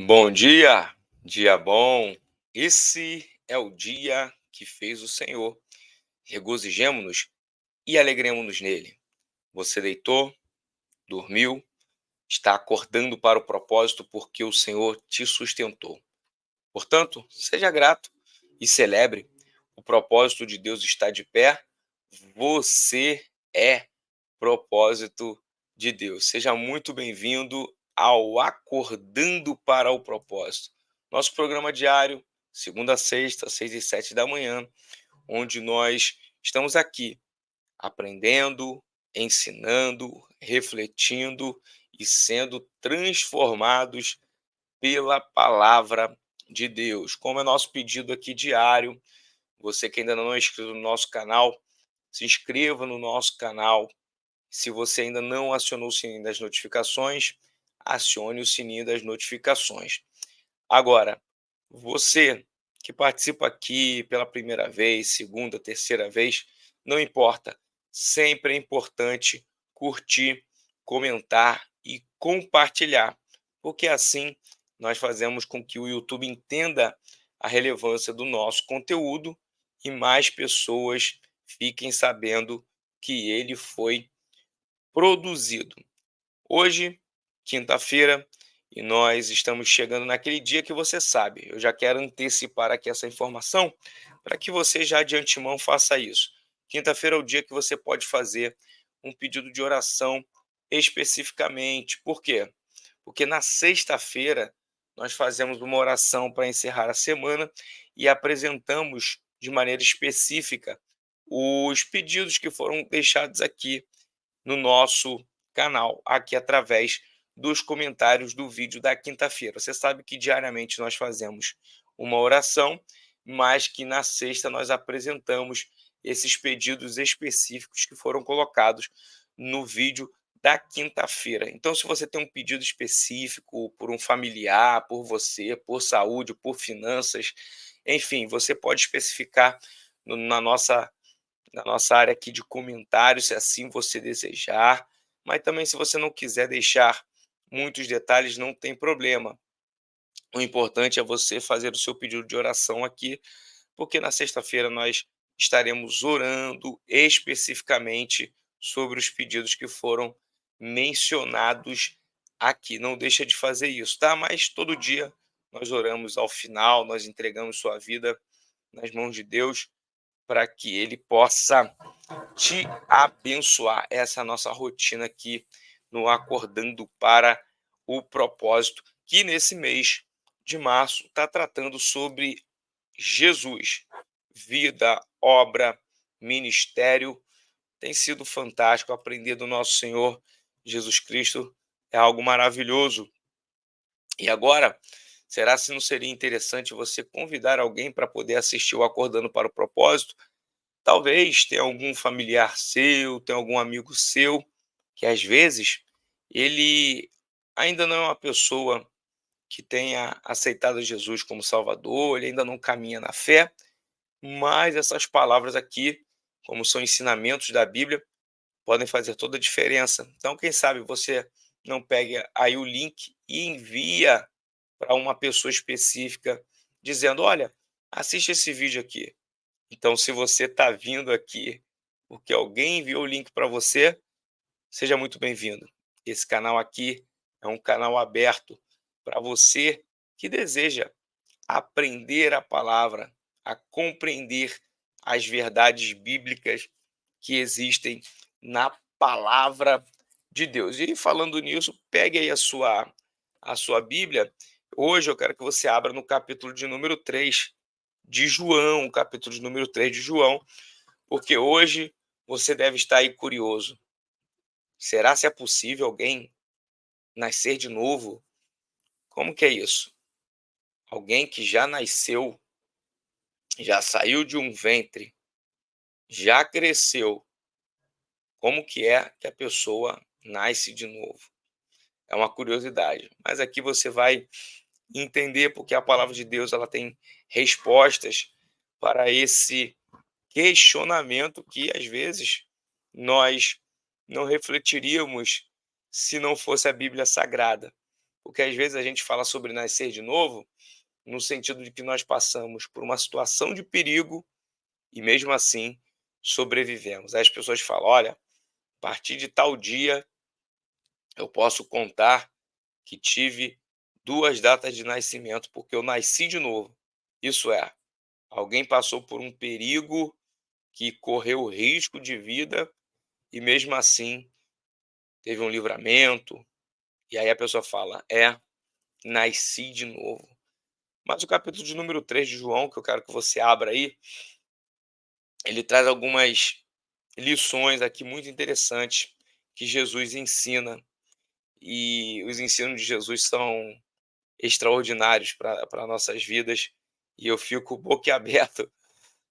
Bom dia, dia bom. Esse é o dia que fez o Senhor. Regozijemo-nos e alegremo-nos nele. Você deitou, dormiu, está acordando para o propósito porque o Senhor te sustentou. Portanto, seja grato e celebre. O propósito de Deus está de pé. Você é propósito de Deus. Seja muito bem-vindo ao Acordando para o Propósito. Nosso programa diário, segunda a sexta, 6 e 7 da manhã, onde nós estamos aqui aprendendo, ensinando, refletindo e sendo transformados pela palavra de Deus. Como é nosso pedido aqui diário, você que ainda não é inscrito no nosso canal, se inscreva no nosso canal. Se você ainda não acionou o sininho das notificações, acione o sininho das notificações. Agora, você que participa aqui pela primeira vez, segunda, terceira vez, não importa. Sempre é importante curtir, comentar e compartilhar, porque assim nós fazemos com que o YouTube entenda a relevância do nosso conteúdo e mais pessoas fiquem sabendo que ele foi produzido. Hoje, quinta-feira, e nós estamos chegando naquele dia que você sabe. Eu já quero antecipar aqui essa informação para que você já de antemão faça isso. Quinta-feira é o dia que você pode fazer um pedido de oração especificamente. Por quê? Porque na sexta-feira nós fazemos uma oração para encerrar a semana e apresentamos de maneira específica os pedidos que foram deixados aqui no nosso canal, aqui através dos comentários do vídeo da quinta-feira. Você sabe que diariamente nós fazemos uma oração, mas que na sexta nós apresentamos esses pedidos específicos que foram colocados no vídeo da quinta-feira. Então, se você tem um pedido específico por um familiar, por você, por saúde, por finanças, enfim, você pode especificar na nossa área aqui de comentários, se assim você desejar, mas também se você não quiser deixar muitos detalhes, não tem problema. O importante é você fazer o seu pedido de oração aqui, porque na sexta-feira nós estaremos orando especificamente sobre os pedidos que foram mencionados aqui. Não deixa de fazer isso, tá? Mas todo dia nós oramos ao final, nós entregamos sua vida nas mãos de Deus para que ele possa te abençoar. Essa é a nossa rotina aqui no Acordando para o Propósito, que nesse mês de março está tratando sobre Jesus, vida, obra, ministério. Tem sido fantástico aprender do nosso Senhor Jesus Cristo, é algo maravilhoso. E agora, será se não seria interessante você convidar alguém para poder assistir o Acordando para o Propósito? Talvez tenha algum familiar seu, tenha algum amigo seu, que às vezes ele ainda não é uma pessoa que tenha aceitado Jesus como Salvador, ele ainda não caminha na fé, mas essas palavras aqui, como são ensinamentos da Bíblia, podem fazer toda a diferença. Então, quem sabe você não pegue aí o link e envia para uma pessoa específica, dizendo: olha, assiste esse vídeo aqui. Então, se você está vindo aqui porque alguém enviou o link para você, seja muito bem-vindo. Esse canal aqui é um canal aberto para você que deseja aprender a palavra, a compreender as verdades bíblicas que existem na palavra de Deus. E falando nisso, pegue aí a sua Bíblia. Hoje eu quero que você abra no capítulo de número 3 de João, capítulo de número 3 de João, porque hoje você deve estar aí curioso. Será se é possível alguém nascer de novo? Como que é isso? Alguém que já nasceu, já saiu de um ventre, já cresceu, como que é que a pessoa nasce de novo? É uma curiosidade, mas aqui você vai entender porque a palavra de Deus ela tem respostas para esse questionamento que às vezes nós não refletiríamos se não fosse a Bíblia Sagrada. porque às vezes a gente fala sobre nascer de novo, no sentido de que nós passamos por uma situação de perigo e mesmo assim sobrevivemos. Aí as pessoas falam: olha, a partir de tal dia eu posso contar que tive 2 datas de nascimento, porque eu nasci de novo. Isso é, alguém passou por um perigo que correu risco de vida e mesmo assim teve um livramento, e aí a pessoa fala: "É, nasci de novo". Mas o capítulo de número 3 de João, que eu quero que você abra aí, ele traz algumas lições aqui muito interessantes que Jesus ensina, e os ensinos de Jesus são extraordinários para nossas vidas, e eu fico boquiaberto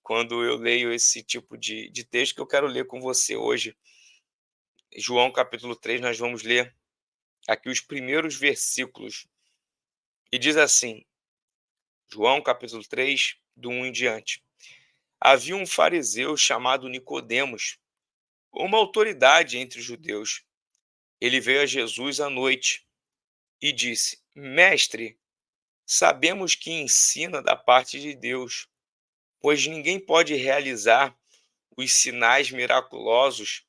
quando eu leio esse tipo de texto que eu quero ler com você hoje. João capítulo 3, nós vamos ler aqui os primeiros versículos, e diz assim, João capítulo 3, do 1 em diante. Havia um fariseu chamado Nicodemos, uma autoridade entre os judeus. Ele veio a Jesus à noite e disse: Mestre, sabemos que ensina da parte de Deus, pois ninguém pode realizar os sinais miraculosos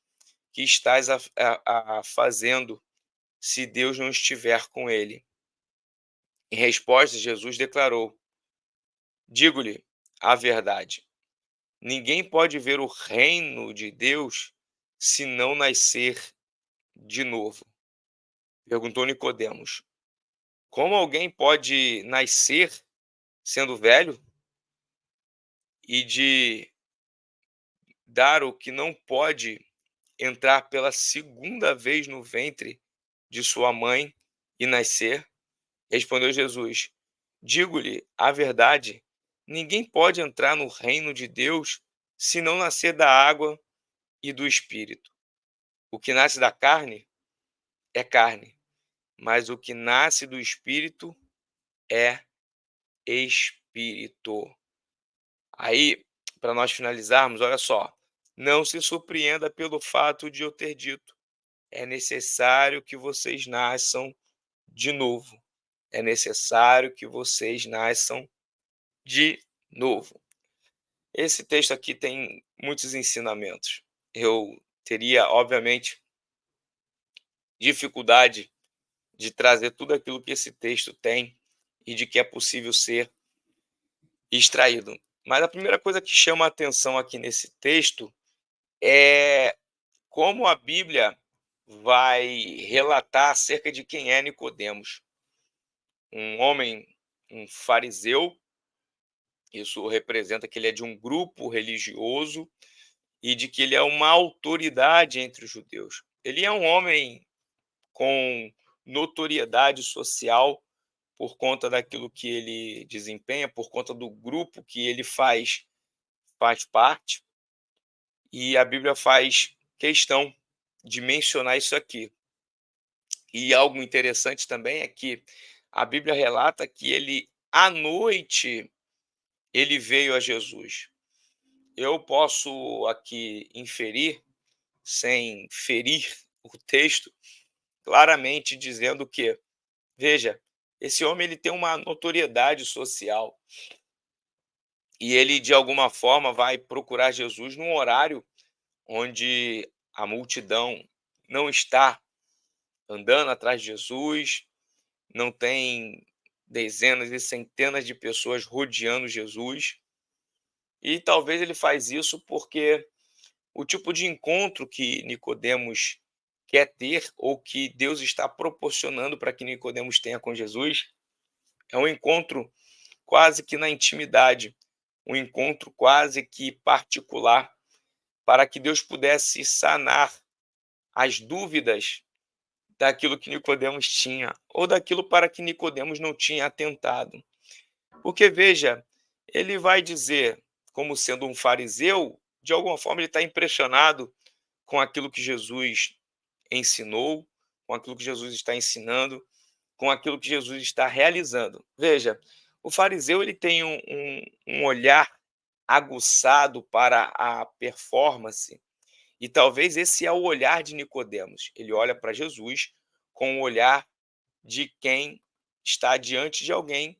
que estás a fazendo se Deus não estiver com ele. Em resposta, Jesus declarou: Digo-lhe a verdade. Ninguém pode ver o reino de Deus se não nascer de novo. Perguntou Nicodemos: Como alguém pode nascer sendo velho? E de dar o que não pode entrar pela segunda vez no ventre de sua mãe e nascer? Respondeu Jesus: Digo-lhe a verdade, ninguém pode entrar no reino de Deus se não nascer da água e do espírito. O que nasce da carne é carne, mas o que nasce do espírito é espírito. Aí, para nós finalizarmos, olha só, não se surpreenda pelo fato de eu ter dito, é necessário que vocês nasçam de novo. É necessário que vocês nasçam de novo. Esse texto aqui tem muitos ensinamentos. Eu teria, obviamente, dificuldade de trazer tudo aquilo que esse texto tem e de que é possível ser extraído. Mas a primeira coisa que chama a atenção aqui nesse texto é como a Bíblia vai relatar acerca de quem é Nicodemos, um homem, um fariseu. Isso representa que ele é de um grupo religioso e de que ele é uma autoridade entre os judeus. Ele é um homem com notoriedade social por conta daquilo que ele desempenha, por conta do grupo que ele faz parte, e a Bíblia faz questão de mencionar isso aqui. E algo interessante também é que a Bíblia relata que ele, à noite, ele veio a Jesus. Eu posso aqui inferir, sem ferir o texto, claramente dizendo que, veja, esse homem ele tem uma notoriedade social e ele de alguma forma vai procurar Jesus num horário onde a multidão não está andando atrás de Jesus, não tem dezenas e centenas de pessoas rodeando Jesus. E talvez ele faz isso porque o tipo de encontro que Nicodemos quer ter ou que Deus está proporcionando para que Nicodemos tenha com Jesus é um encontro quase que na intimidade, um encontro quase que particular, para que Deus pudesse sanar as dúvidas daquilo que Nicodemos tinha, ou daquilo para que Nicodemos não tinha atentado. Porque veja, ele vai dizer, como sendo um fariseu, de alguma forma ele está impressionado com aquilo que Jesus ensinou, com aquilo que Jesus está ensinando, com aquilo que Jesus está realizando. Veja, o fariseu ele tem um olhar aguçado para a performance, e talvez esse é o olhar de Nicodemos. Ele olha para Jesus com o olhar de quem está diante de alguém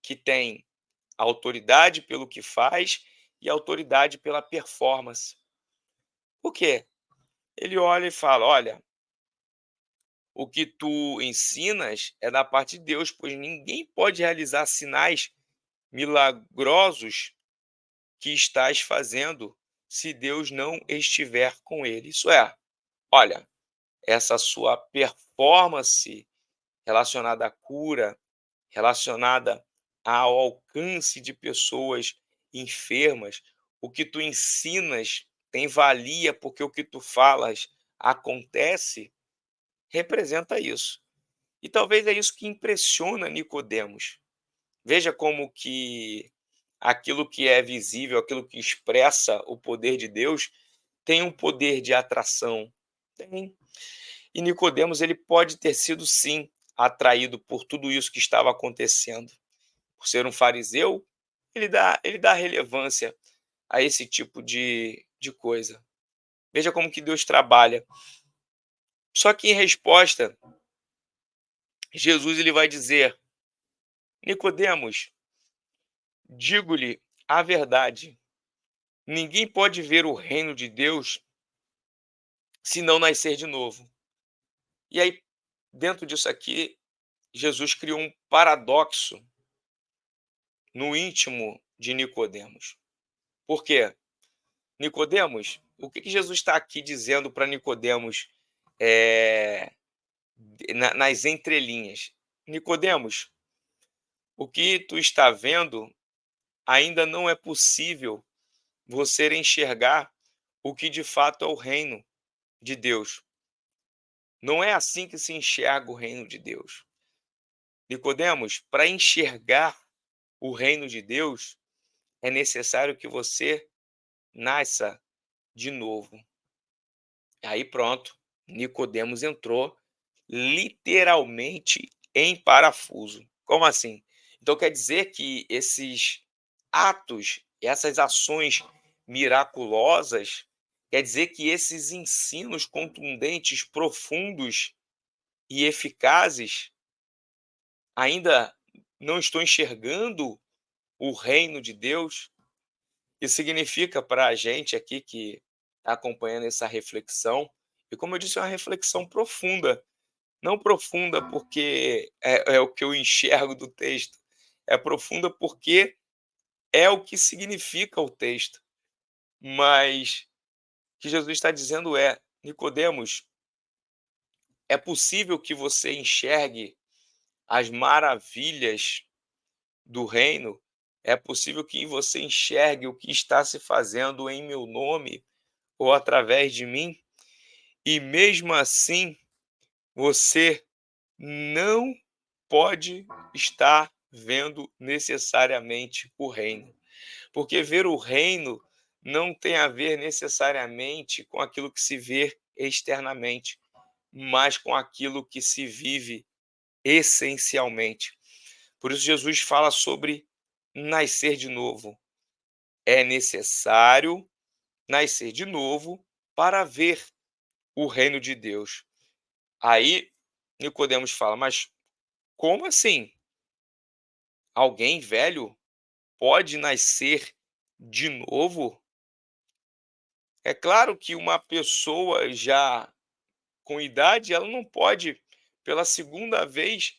que tem autoridade pelo que faz e autoridade pela performance. Por quê? Ele olha e fala: "Olha, o que tu ensinas é da parte de Deus, pois ninguém pode realizar sinais milagrosos que estás fazendo se Deus não estiver com ele." Isso é, olha, essa sua performance relacionada à cura, relacionada ao alcance de pessoas enfermas, o que tu ensinas tem valia porque o que tu falas acontece, representa isso. E talvez é isso que impressiona Nicodemos. Veja como que aquilo que é visível, aquilo que expressa o poder de Deus, tem um poder de atração. Tem. E Nicodemos, ele pode ter sido sim atraído por tudo isso que estava acontecendo. Por ser um fariseu, ele dá relevância a esse tipo de coisa. Veja como que Deus trabalha. Só que em resposta, Jesus ele vai dizer: Nicodemos, digo-lhe a verdade. Ninguém pode ver o reino de Deus se não nascer de novo. E aí, dentro disso aqui, Jesus criou um paradoxo no íntimo de Nicodemos. Por quê? Nicodemos, o que Jesus está aqui dizendo para Nicodemos, eh, nas entrelinhas? Nicodemos, o que tu está vendo ainda não é possível você enxergar o que de fato é o reino de Deus. Não é assim que se enxerga o reino de Deus. Nicodemos, para enxergar o reino de Deus, é necessário que você nasça de novo. Aí pronto, Nicodemos entrou literalmente em parafuso. Como assim? Então quer dizer que esses atos, essas ações miraculosas, quer dizer que esses ensinos contundentes, profundos e eficazes, ainda não estou enxergando o reino de Deus? Isso significa para a gente aqui que está acompanhando essa reflexão, e como eu disse, é uma reflexão profunda. Não profunda porque é o que eu enxergo do texto, é profunda porque é o que significa o texto. Mas o que Jesus está dizendo é: Nicodemos, é possível que você enxergue as maravilhas do reino, é possível que você enxergue o que está se fazendo em meu nome ou através de mim, e mesmo assim você não pode estar vendo necessariamente o reino. Porque ver o reino não tem a ver necessariamente com aquilo que se vê externamente, mas com aquilo que se vive essencialmente. Por isso Jesus fala sobre nascer de novo. É necessário nascer de novo para ver o reino de Deus. Aí Nicodemos fala: "Mas como assim? Alguém velho pode nascer de novo?" É claro que uma pessoa já com idade, ela não pode, pela segunda vez,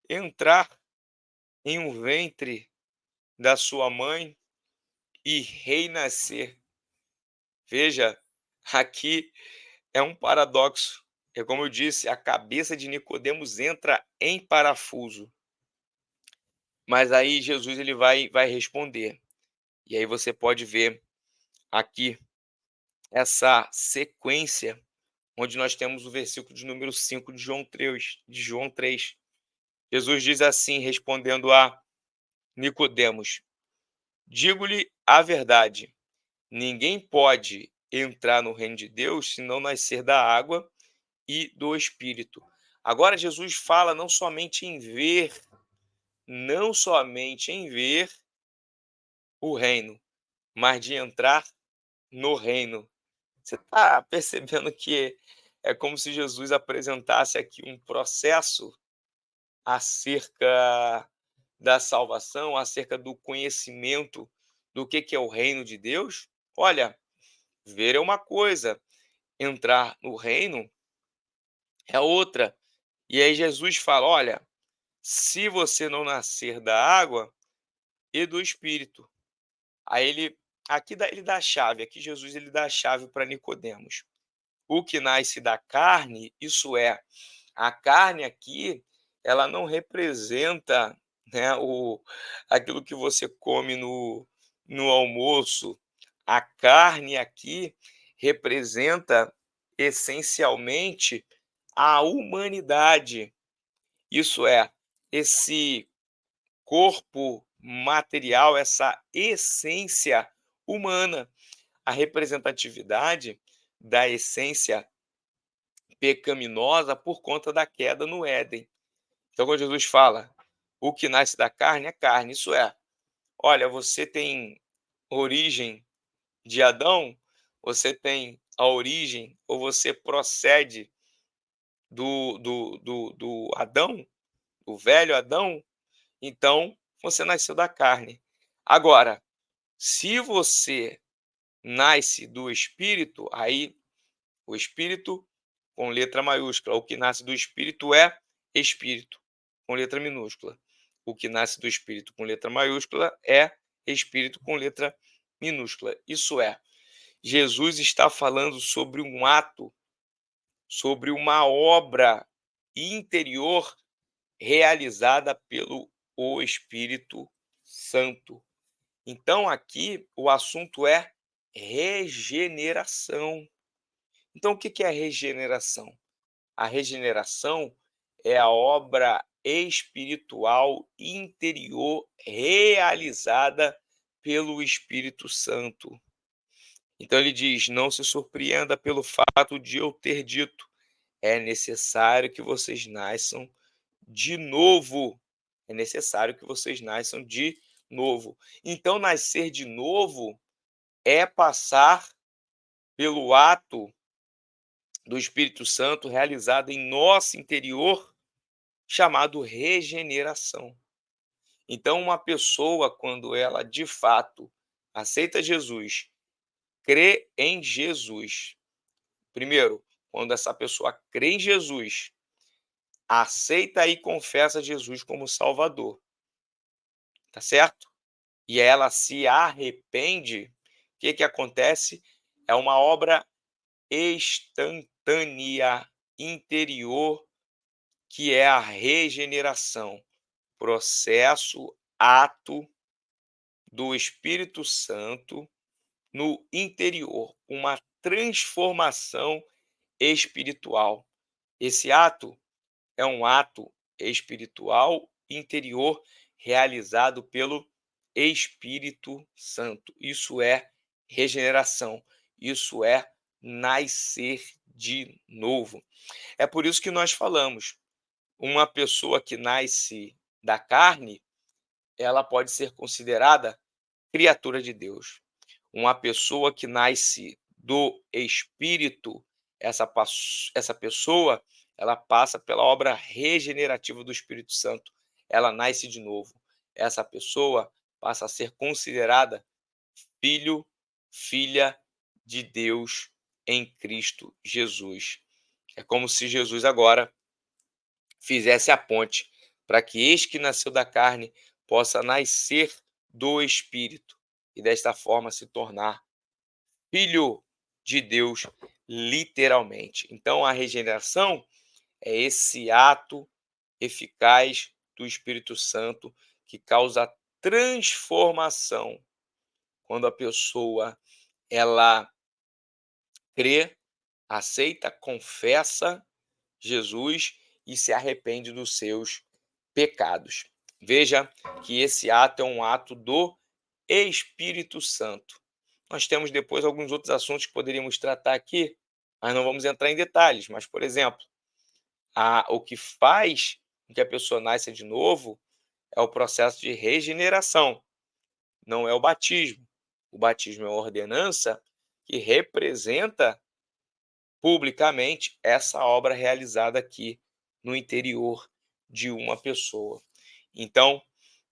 entrar em um ventre da sua mãe e renascer. Veja, aqui é um paradoxo. É como eu disse, a cabeça de Nicodemos entra em parafuso. Mas aí Jesus ele vai responder. E aí você pode ver aqui essa sequência, onde nós temos o versículo de número 5 de João 3. Jesus diz assim, respondendo a Nicodemos: digo-lhe a verdade, ninguém pode entrar no reino de Deus se não nascer da água e do Espírito. Agora Jesus fala não somente em ver o reino, mas de entrar no reino. Você está percebendo que é como se Jesus apresentasse aqui um processo acerca da salvação, acerca do conhecimento do que é o reino de Deus, olha, ver é uma coisa, entrar no reino é outra. E aí Jesus fala: olha, se você não nascer da água e do Espírito. Aí ele dá a chave, aqui Jesus ele dá a chave para Nicodemos. O que nasce da carne, isso é, a carne aqui, ela não representa, né, aquilo que você come no almoço. A carne aqui representa essencialmente a humanidade. Isso é, esse corpo material, essa essência humana, a representatividade da essência pecaminosa por conta da queda no Éden. Então, quando Jesus fala: "O que nasce da carne é carne", isso é, olha, você tem origem de Adão, você tem a origem ou você procede do Adão, do velho Adão, então você nasceu da carne. Agora, se você nasce do Espírito, aí o Espírito com letra maiúscula, o que nasce do Espírito é Espírito, com letra minúscula. O que nasce do Espírito com letra maiúscula é Espírito com letra minúscula. Isso é, Jesus está falando sobre um ato, sobre uma obra interior realizada pelo o Espírito Santo. Então aqui o assunto é regeneração. Então o que é regeneração? A regeneração é a obra espiritual interior realizada pelo Espírito Santo. Então ele diz: não se surpreenda pelo fato de eu ter dito, é necessário que vocês nasçam de novo. É necessário que vocês nasçam de novo. Então, nascer de novo é passar pelo ato do Espírito Santo realizado em nosso interior, chamado regeneração. Então, uma pessoa, quando ela de fato aceita Jesus, crê em Jesus, primeiro, quando essa pessoa crê em Jesus, aceita e confessa Jesus como Salvador, tá certo? E ela se arrepende, o que acontece? É uma obra instantânea, interior, que é a regeneração, processo, ato do Espírito Santo no interior, uma transformação espiritual. Esse ato é um ato espiritual interior realizado pelo Espírito Santo. Isso é regeneração, isso é nascer de novo. É por isso que nós falamos, uma pessoa que nasce da carne, ela pode ser considerada criatura de Deus. Uma pessoa que nasce do Espírito, essa pessoa, ela passa pela obra regenerativa do Espírito Santo. Ela nasce de novo. Essa pessoa passa a ser considerada filho, filha de Deus em Cristo Jesus. É como se Jesus agora fizesse a ponte para que este que nasceu da carne possa nascer do Espírito e desta forma se tornar filho de Deus, literalmente. Então a regeneração é esse ato eficaz do Espírito Santo que causa transformação quando a pessoa ela crê, aceita, confessa Jesus e se arrepende dos seus pecados. Veja que esse ato é um ato do Espírito Santo. Nós temos depois alguns outros assuntos que poderíamos tratar aqui, mas não vamos entrar em detalhes. Mas, por exemplo, o que faz com que a pessoa nasça de novo é o processo de regeneração, não é o batismo. O batismo é uma ordenança que representa publicamente essa obra realizada aqui no interior de uma pessoa. Então,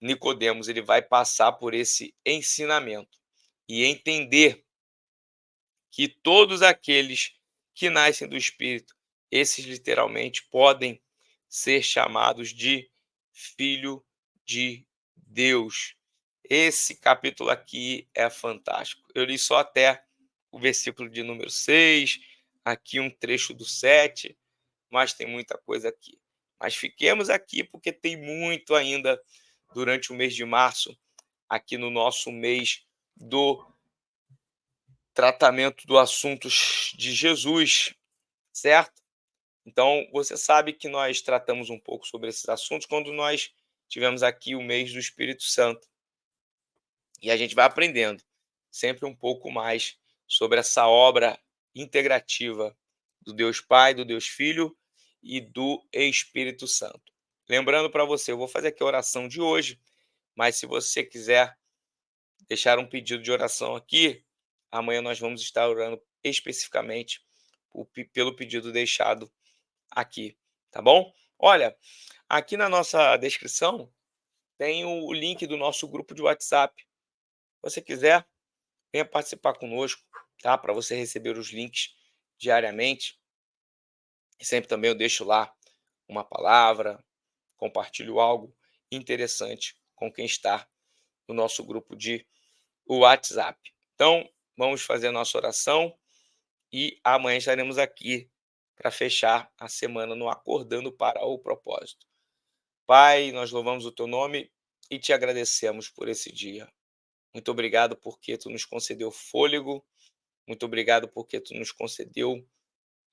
Nicodemos ele vai passar por esse ensinamento e entender que todos aqueles que nascem do Espírito, esses literalmente podem ser chamados de filho de Deus. Esse capítulo aqui é fantástico. Eu li só até o versículo de número 6, aqui um trecho do 7, mas tem muita coisa aqui. Mas fiquemos aqui porque tem muito ainda durante o mês de março, aqui no nosso mês do tratamento do assuntos de Jesus, certo? Então, você sabe que nós tratamos um pouco sobre esses assuntos quando nós tivemos aqui o mês do Espírito Santo. E a gente vai aprendendo sempre um pouco mais sobre essa obra integrativa do Deus Pai, do Deus Filho e do Espírito Santo. Lembrando para você, eu vou fazer aqui a oração de hoje, mas se você quiser deixar um pedido de oração aqui, amanhã nós vamos estar orando especificamente pelo pedido deixado aqui, tá bom? Olha, aqui na nossa descrição tem o link do nosso grupo de WhatsApp. Se você quiser, venha participar conosco, tá? Para você receber os links diariamente. E sempre também eu deixo lá uma palavra, compartilho algo interessante com quem está no nosso grupo de WhatsApp. Então, vamos fazer a nossa oração e amanhã estaremos aqui para fechar a semana no Acordando para o Propósito. Pai, nós louvamos o teu nome e te agradecemos por esse dia. Muito obrigado porque tu nos concedeu fôlego, muito obrigado porque tu nos concedeu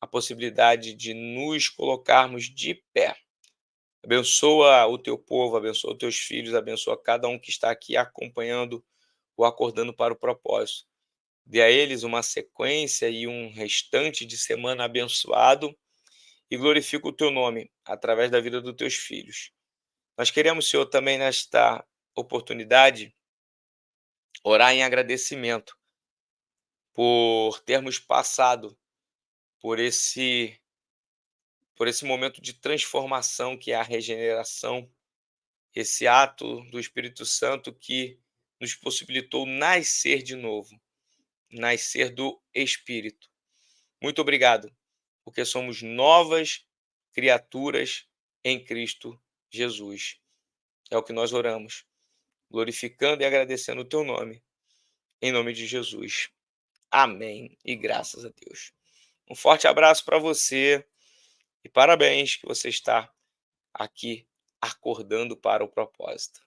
a possibilidade de nos colocarmos de pé. Abençoa o teu povo, abençoa os teus filhos, abençoa cada um que está aqui acompanhando o Acordando para o Propósito. Dê a eles uma sequência e um restante de semana abençoado e glorifica o teu nome através da vida dos teus filhos. Nós queremos, Senhor, também nesta oportunidade, orar em agradecimento por termos passado por esse momento de transformação que é a regeneração, esse ato do Espírito Santo que nos possibilitou nascer de novo, nascer do Espírito. Muito obrigado, porque somos novas criaturas em Cristo Jesus. É o que nós oramos, glorificando e agradecendo o teu nome, em nome de Jesus. Amém e graças a Deus. Um forte abraço para você e parabéns que você está aqui acordando para o propósito.